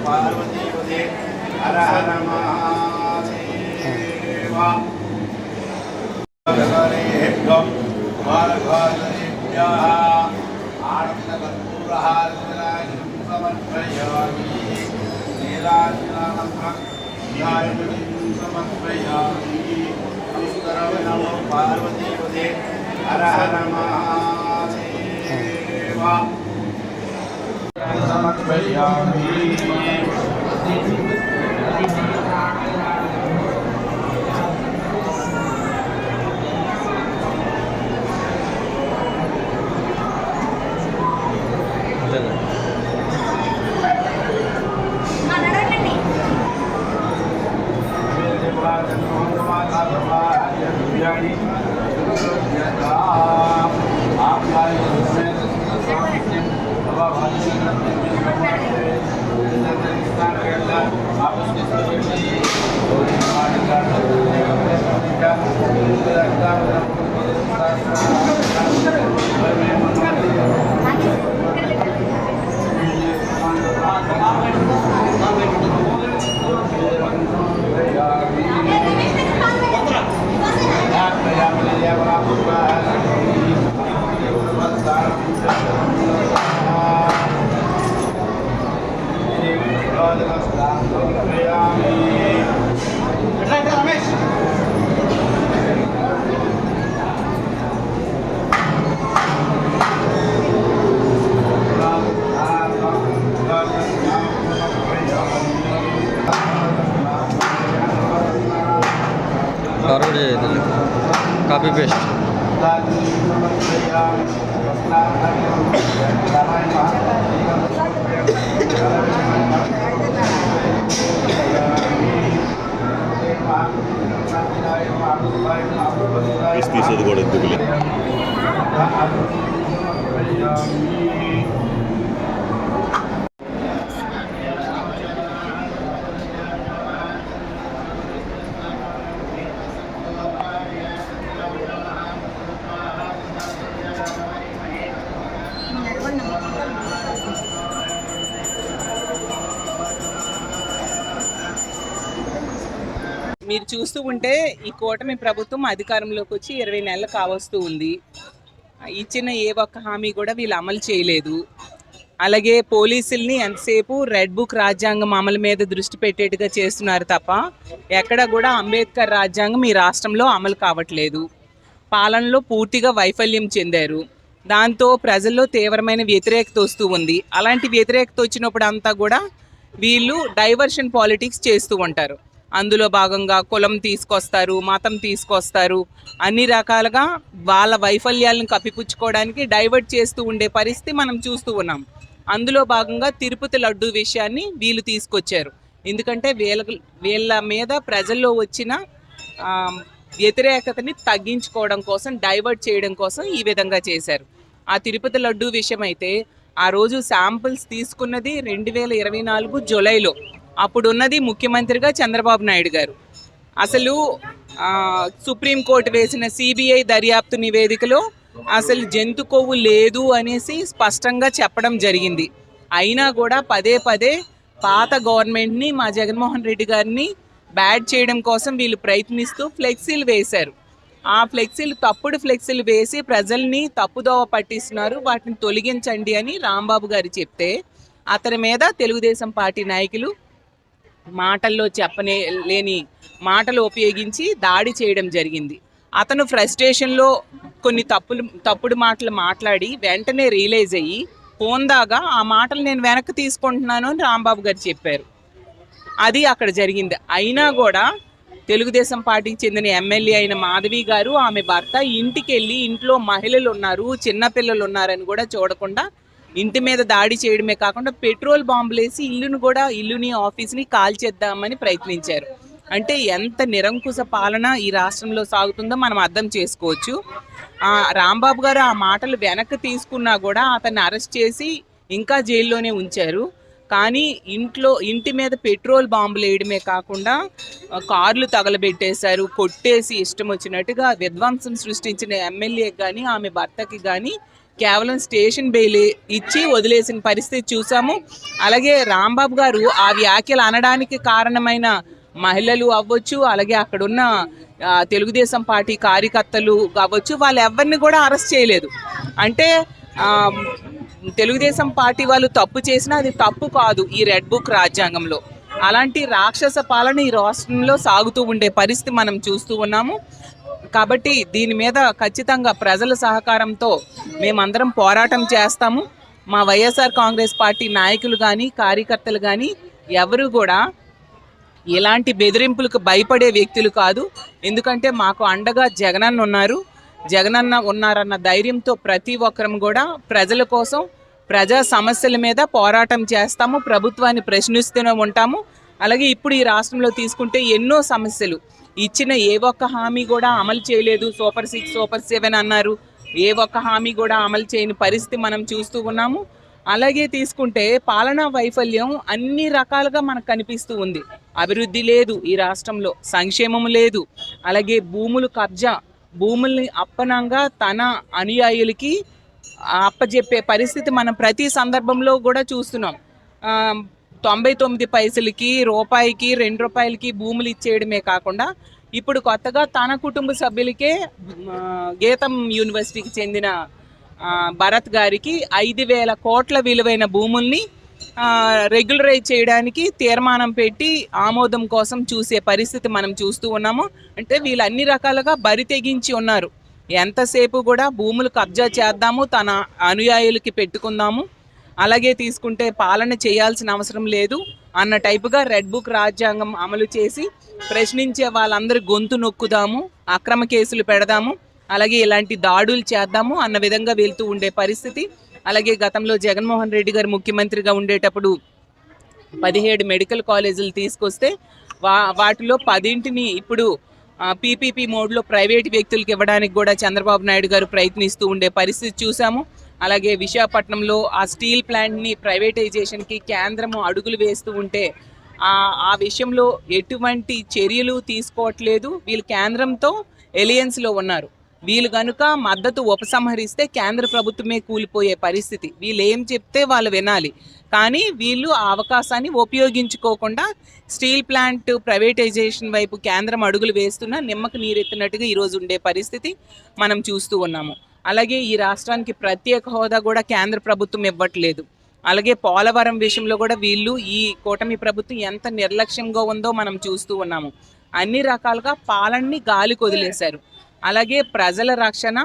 पार्वती हर हर महादेव कुमारघातनेभ्यः आनन्दकर्पूरहारतिराजं समर्पयामि नीलाञ्जनानमः ध्यायं समर्पयामि नमो पार्वती हर हर महादेव समर्पयामि कॉपी पेस्ट తీసేది కూడా ఎందుకు మీరు చూస్తూ ఉంటే ఈ కూటమి ప్రభుత్వం అధికారంలోకి వచ్చి 20 నెలలు కావస్తూ ఉంది. ఇచ్చిన ఏ ఒక్క హామీ కూడా వీళ్ళు అమలు చేయలేదు. అలాగే పోలీసుల్ని ఎంతసేపు రెడ్ బుక్ రాజ్యాంగం అమలు మీద దృష్టి పెట్టేట్టుగా చేస్తున్నారు తప్ప ఎక్కడ కూడా అంబేద్కర్ రాజ్యాంగం ఈ రాష్ట్రంలో అమలు కావట్లేదు. పాలనలో పూర్తిగా వైఫల్యం చెందారు. దాంతో ప్రజల్లో తీవ్రమైన వ్యతిరేకత వస్తూ ఉంది. అలాంటి వ్యతిరేకత వచ్చినప్పుడు అంతా కూడా వీళ్ళు డైవర్షన్ పాలిటిక్స్ చేస్తూ ఉంటారు. అందులో భాగంగా కులం తీసుకొస్తారు, మతం తీసుకొస్తారు, అన్ని రకాలుగా వాళ్ళ వైఫల్యాలను కప్పిపుచ్చుకోవడానికి డైవర్ట్ చేస్తూ ఉండే పరిస్థితి మనం చూస్తూ ఉన్నాం. అందులో భాగంగా తిరుపతి లడ్డు విషయాన్ని వీళ్ళు తీసుకొచ్చారు. ఎందుకంటే వీళ్ళ మీద ప్రజల్లో వచ్చిన వ్యతిరేకతని తగ్గించుకోవడం కోసం, డైవర్ట్ చేయడం కోసం ఈ విధంగా చేశారు. ఆ తిరుపతి లడ్డు విషయం అయితే ఆ రోజు శాంపిల్స్ తీసుకున్నది 2024 జూలైలో. అప్పుడున్నది ముఖ్యమంత్రిగా చంద్రబాబు నాయుడు గారు. అసలు సుప్రీంకోర్టు వేసిన సిబిఐ దర్యాప్తు నివేదికలో అసలు జంతు కొవ్వు లేదు అనేసి స్పష్టంగా చెప్పడం జరిగింది. అయినా కూడా పదే పదే పాత గవర్నమెంట్ని, మా జగన్మోహన్ రెడ్డి గారిని బ్యాడ్ చేయడం కోసం వీళ్ళు ప్రయత్నిస్తూ ఫ్లెక్సీలు వేశారు. ఆ ఫ్లెక్సీలు తప్పుడు ఫ్లెక్సీలు వేసి ప్రజల్ని తప్పుదోవ పట్టిస్తున్నారు, వాటిని తొలగించండి అని రాంబాబు గారు చెప్తే అతని మీద తెలుగుదేశం పార్టీ నాయకులు మాటల్లో లేని మాటలు ఉపయోగించి దాడి చేయడం జరిగింది. అతను ఫ్రస్ట్రేషన్లో కొన్ని తప్పుడు మాటలు మాట్లాడి వెంటనే రియలైజ్ అయ్యి పోందాగా ఆ మాటలు నేను వెనక్కి తీసుకుంటున్నాను అని రాంబాబు గారు చెప్పారు. అది అక్కడ జరిగింది. అయినా కూడా తెలుగుదేశం పార్టీకి చెందిన ఎమ్మెల్యే అయిన మాధవి గారు, ఆమె భర్త ఇంటికి వెళ్ళి ఇంట్లో మహిళలు ఉన్నారు, చిన్నపిల్లలు ఉన్నారని కూడా చూడకుండా ఇంటి మీద దాడి చేయడమే కాకుండా పెట్రోల్ బాంబులేసి ఇల్లుని ఆఫీస్ని కాల్చేద్దామని ప్రయత్నించారు. అంటే ఎంత నిరంకుశ పాలన ఈ రాష్ట్రంలో సాగుతుందో మనం అర్థం చేసుకోవచ్చు. రాంబాబు గారు ఆ మాటలు వెనక్కి తీసుకున్నా కూడా అతన్ని అరెస్ట్ చేసి ఇంకా జైల్లోనే ఉంచారు. కానీ ఇంటి మీద పెట్రోల్ బాంబులు వేయడమే కాకుండా కార్లు తగలబెట్టేశారు, కొట్టేసి ఇష్టం వచ్చినట్టుగా విధ్వంసం సృష్టించిన ఎమ్మెల్యేకి కానీ ఆమె భర్తకి కానీ కేవలం స్టేషన్ బెయిల్ ఇచ్చి వదిలేసిన పరిస్థితి చూసాము. అలాగే రాంబాబు గారు ఆ వ్యాఖ్యలు అనడానికి కారణమైన మహిళలు అవ్వచ్చు, అలాగే అక్కడున్న తెలుగుదేశం పార్టీ కార్యకర్తలు కావచ్చు, వాళ్ళు ఎవరిని కూడా అరెస్ట్ చేయలేదు. అంటే తెలుగుదేశం పార్టీ వాళ్ళు తప్పు చేసినా అది తప్పు కాదు ఈ రెడ్ బుక్ రాజ్యాంగంలో. అలాంటి రాక్షస పాలన ఈ రాష్ట్రంలో సాగుతూ ఉండే పరిస్థితి మనం చూస్తూ ఉన్నాము. కాబట్టి దీని మీద ఖచ్చితంగా ప్రజల సహకారంతో మేమందరం పోరాటం చేస్తాము. మా వైఎస్ఆర్ కాంగ్రెస్ పార్టీ నాయకులు కానీ కార్యకర్తలు కానీ ఎవరు కూడా ఎలాంటి బెదిరింపులకు భయపడే వ్యక్తులు కాదు. ఎందుకంటే మాకు అండగా జగనన్న ఉన్నారు. జగనన్న ఉన్నారన్న ధైర్యంతో ప్రతి ఒక్కరం కూడా ప్రజల కోసం, ప్రజా సమస్యల మీద పోరాటం చేస్తాము, ప్రభుత్వాన్ని ప్రశ్నిస్తూనే ఉంటాము. అలాగే ఇప్పుడు ఈ రాష్ట్రంలో తీసుకుంటే ఎన్నో సమస్యలు ఇచ్చిన ఏ ఒక్క హామీ కూడా అమలు చేయలేదు. సూపర్ 6, సూపర్ 7 అన్నారు, ఏ ఒక్క హామీ కూడా అమలు చేయని పరిస్థితి మనం చూస్తూ ఉన్నాము. అలాగే తీసుకుంటే పాలనా వైఫల్యం అన్ని రకాలుగా మనకు కనిపిస్తూ ఉంది. అభివృద్ధి లేదు ఈ రాష్ట్రంలో, సంక్షేమం లేదు, అలాగే భూములు కబ్జా, భూముల్ని అప్పనంగా తన అనుయాయులకి అప్పజెప్పే పరిస్థితి మనం ప్రతి సందర్భంలో కూడా చూస్తున్నాం. 99 పైసలకి, రూపాయికి, 2 రూపాయలకి భూములు ఇచ్చేయడమే కాకుండా ఇప్పుడు కొత్తగా తన కుటుంబ సభ్యులకే గీతం యూనివర్సిటీకి చెందిన భరత్ గారికి 5,000 కోట్ల విలువైన భూముల్ని రెగ్యులరైజ్ చేయడానికి తీర్మానం పెట్టి ఆమోదం కోసం చూసే పరిస్థితి మనం చూస్తూ ఉన్నాము. అంటే వీళ్ళు అన్ని రకాలుగా బరి తెగించి ఉన్నారు. ఎంతసేపు కూడా భూములు కబ్జా చేద్దాము, తన అనుయాయులకి పెట్టుకుందాము, అలాగే తీసుకుంటే పాలన చేయాల్సిన అవసరం లేదు అన్న టైపుగా రెడ్ బుక్ రాజ్యాంగం అమలు చేసి ప్రశ్నించే వాళ్ళందరూ గొంతు నొక్కుదాము, అక్రమ కేసులు పెడదాము, అలాగే ఇలాంటి దాడులు చేద్దాము అన్న విధంగా వెళ్తూ ఉండే పరిస్థితి. అలాగే గతంలో జగన్మోహన్ రెడ్డి గారు ముఖ్యమంత్రిగా ఉండేటప్పుడు 17 మెడికల్ కాలేజీలు తీసుకొస్తే వాటిలో 10ని ఇప్పుడు పీపీపీ మోడ్లో ప్రైవేట్ వ్యక్తులకు ఇవ్వడానికి కూడా చంద్రబాబు నాయుడు గారు ప్రయత్నిస్తూ ఉండే పరిస్థితి చూసాము. అలాగే విశాఖపట్నంలో ఆ స్టీల్ ప్లాంట్ని ప్రైవేటైజేషన్కి కేంద్రము అడుగులు వేస్తూ ఉంటే ఆ విషయంలో ఎటువంటి చర్యలు తీసుకోవట్లేదు. వీళ్ళు కేంద్రంతో ఎలియన్స్లో ఉన్నారు. వీళ్ళు కనుక మద్దతు ఉపసంహరిస్తే కేంద్ర ప్రభుత్వమే కూలిపోయే పరిస్థితి. వీళ్ళు ఏం చెప్తే వాళ్ళు వినాలి, కానీ వీళ్ళు ఆ అవకాశాన్ని ఉపయోగించుకోకుండా స్టీల్ ప్లాంట్ ప్రైవేటైజేషన్ వైపు కేంద్రం అడుగులు వేస్తున్నా నిమ్మకు నీరెత్తినట్టుగా ఈరోజు ఉండే పరిస్థితి మనం చూస్తూ ఉన్నాము. అలాగే ఈ రాష్ట్రానికి ప్రత్యేక హోదా కూడా కేంద్ర ప్రభుత్వం ఇవ్వట్లేదు. అలాగే పోలవరం విషయంలో కూడా వీళ్ళు ఈ కూటమి ప్రభుత్వం ఎంత నిర్లక్ష్యంగా ఉందో మనం చూస్తూ ఉన్నాము. అన్ని రకాలుగా పాలనని గాలికి వదిలేశారు. అలాగే ప్రజల రక్షణ,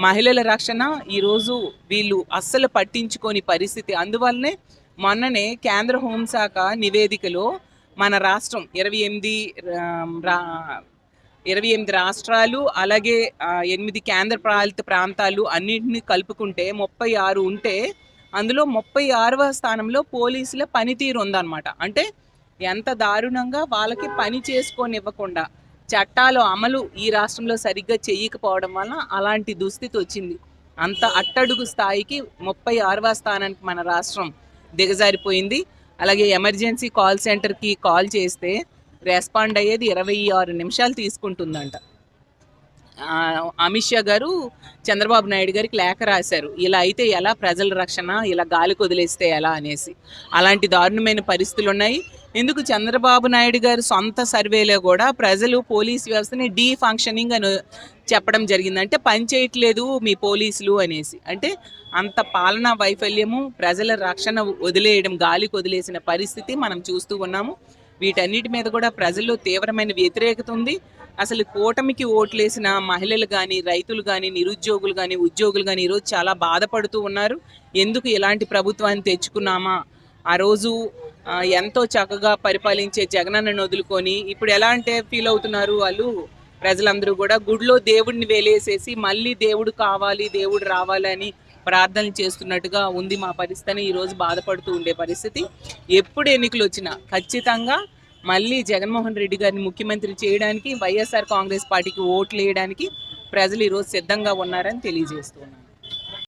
మహిళల రక్షణ ఈరోజు వీళ్ళు అస్సలు పట్టించుకోని పరిస్థితి. అందువల్లనే మొన్ననే కేంద్ర హోంశాఖ నివేదికలో మన రాష్ట్రం 28 రాష్ట్రాలు, అలాగే 8 కేంద్ర పాలిత ప్రాంతాలు అన్నింటినీ కలుపుకుంటే 36 ఉంటే అందులో 36వ స్థానంలో పోలీసుల పనితీరు ఉందన్నమాట. అంటే ఎంత దారుణంగా వాళ్ళకి పని చేసుకోనివ్వకుండా చట్టాలు అమలు ఈ రాష్ట్రంలో సరిగ్గా చేయకపోవడం వల్ల అలాంటి దుస్థితి వచ్చింది. అంత అట్టడుగు స్థాయికి 36వ స్థానానికి మన రాష్ట్రం దిగజారిపోయింది. అలాగే ఎమర్జెన్సీ కాల్ సెంటర్కి కాల్ చేస్తే రెస్పాండ్ అయ్యేది 26 నిమిషాలు తీసుకుంటుందంట. అమిత్ షా గారు చంద్రబాబు నాయుడు గారికి లేఖ రాశారు, ఇలా అయితే ఎలా, ప్రజల రక్షణ ఇలా గాలికి వదిలేస్తే ఎలా అనేసి. అలాంటి దారుణమైన పరిస్థితులు ఉన్నాయి. ఎందుకు చంద్రబాబు నాయుడు గారు సొంత సర్వేలో కూడా ప్రజలు పోలీస్ వ్యవస్థని డీఫంక్షనింగ్ అని చెప్పడం జరిగింది. అంటే పని చేయట్లేదు మీ పోలీసులు అనేసి. అంటే అంత పాలనా వైఫల్యము, ప్రజల రక్షణ వదిలేయడం, గాలికి వదిలేసిన పరిస్థితి మనం చూస్తూ ఉన్నాము. వీటన్నిటి మీద కూడా ప్రజల్లో తీవ్రమైన వ్యతిరేకత ఉంది. అసలు కూటమికి ఓట్లేసిన మహిళలు కానీ, రైతులు కానీ, నిరుద్యోగులు కానీ, ఉద్యోగులు కానీ ఈరోజు చాలా బాధపడుతూ ఉన్నారు. ఎందుకు ఇలాంటి ప్రభుత్వాన్ని తెచ్చుకున్నామా, ఆ రోజు ఎంతో చక్కగా పరిపాలించే జగనన్నను వదులుకొని ఇప్పుడు ఎలా అంటే ఫీల్ అవుతున్నారు వాళ్ళు ప్రజలందరూ కూడా. గుడిలో దేవుడిని వేలేసేసి మళ్ళీ దేవుడు కావాలి, దేవుడు రావాలని ప్రార్థనలు చేస్తున్నట్టుగా ఉంది మా పరిస్థితిని ఈరోజు బాధపడుతూ ఉండే పరిస్థితి. ఎప్పుడు ఎన్నికలు వచ్చినా ఖచ్చితంగా మళ్ళీ జగన్మోహన్ రెడ్డి గారిని ముఖ్యమంత్రి చేయడానికి, వైఎస్ఆర్ కాంగ్రెస్ పార్టీకి ఓట్లు వేయడానికి ప్రజలు ఈరోజు సిద్ధంగా ఉన్నారని తెలియజేస్తున్నారు.